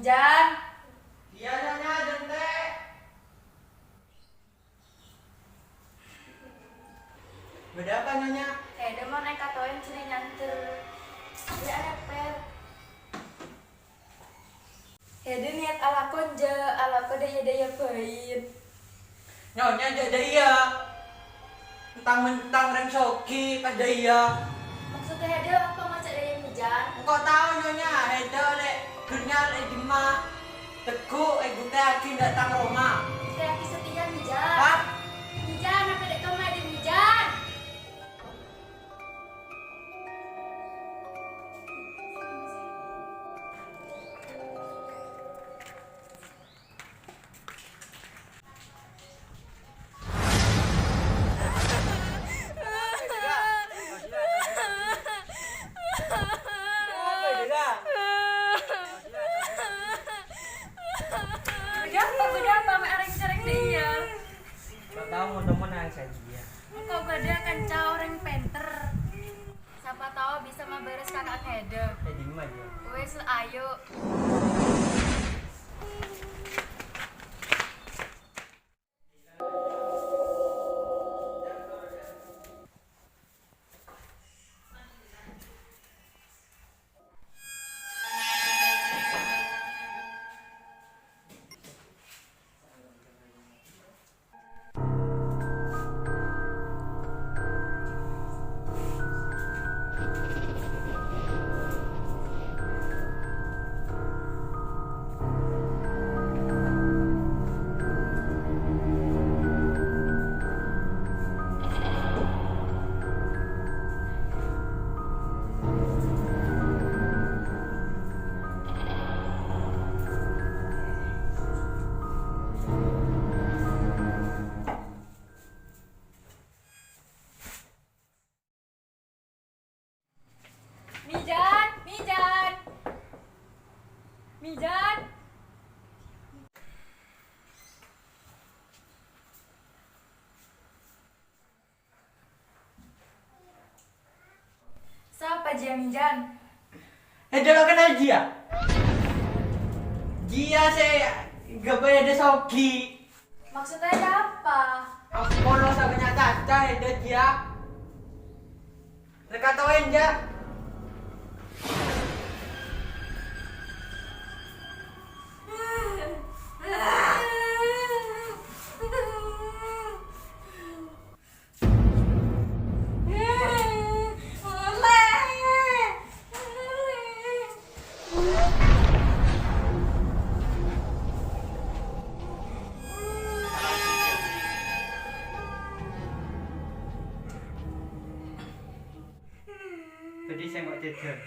Mijan. Iya nyonya jente. Beda apa nyonya? Udah mau naik katoin ciri nyanter. Ya repet. Hede niat ala konja, ala kode hede ya bain. Nyonya jadi iya. Mentang-mentang reng soki kada iya. Maksudnya hede apa macam daya Mijan? Engkau tahu nyonya, hede oleh dunia oleh Dima. Teguh, gue yakin datang Roma. Kayak kisah setia Mijan. Hah? Mijan, apa dek kamu ada Mijan? Berapa mereng-cereng dia. Gak tahu mau nang saja. Kok beda kan orang penter. Siapa tahu bisa memberes kakak hede. Dima aja. Wes ayo. Mijan, Mijan. Mijan. Siapa dia Mijan? Hede lo kenal dia? Dia saya gak bayar ada soki. Maksudnya ada apa? Aku lo sama caca hede dia. Mereka tahuin dia. Tadi saya nggak tidur.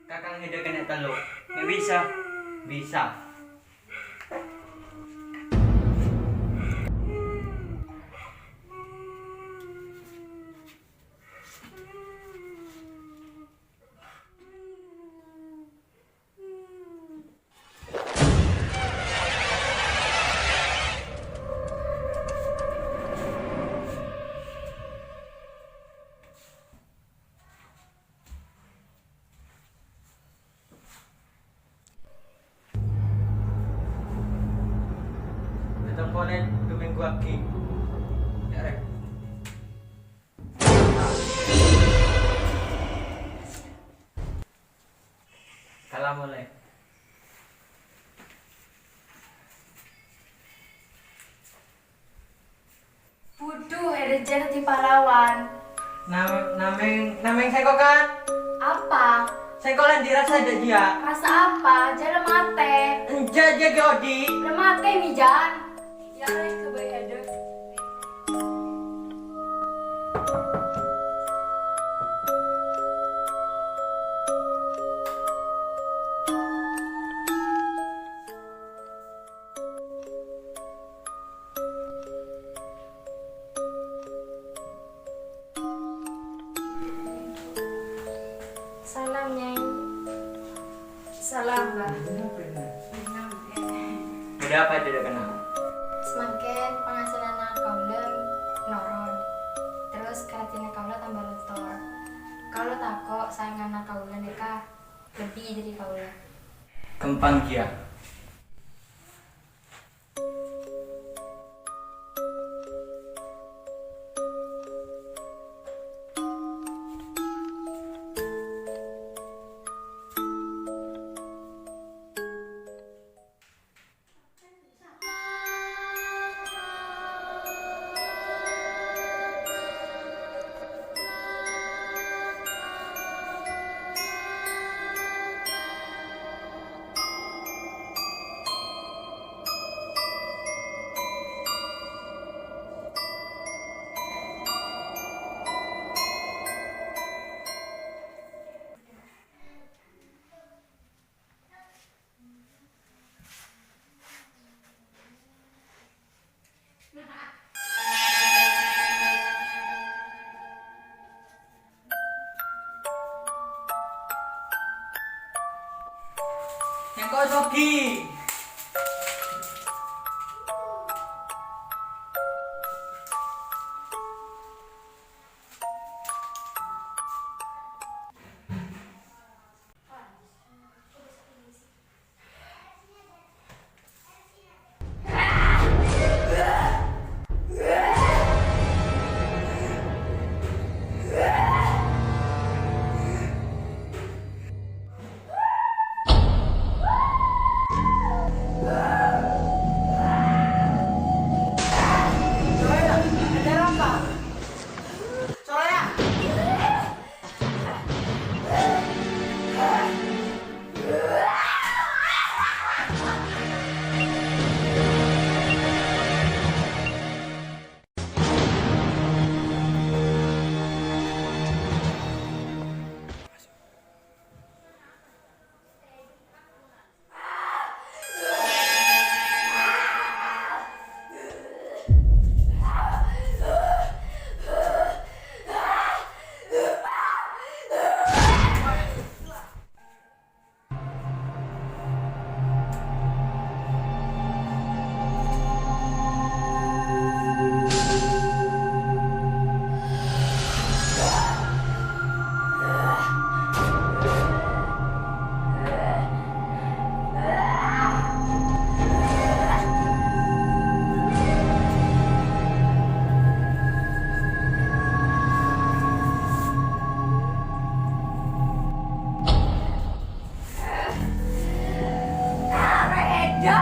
Kakang hede kena teluk. Nggak bisa. Bisa. Komponen Domingo aqui. Ya, Rek. Kalah mulai. Waduh, ada jadi pahlawan. Nameng saya kok kan? Apa? Saya kok lan dirasa ada dia. Rasa apa? Jangan mate. Enja dia Godi. Udah mate Mijan. Ya, kebaik ada. Salam, Nyai. Salam, Mbak. Udah apa tidak kenal? Semakin penghasilan kaulem noron. Terus kreatif Kaula tako sayang anak kaula neka lebih dari kaula. Kempang kia. Yang kau soki. Reda.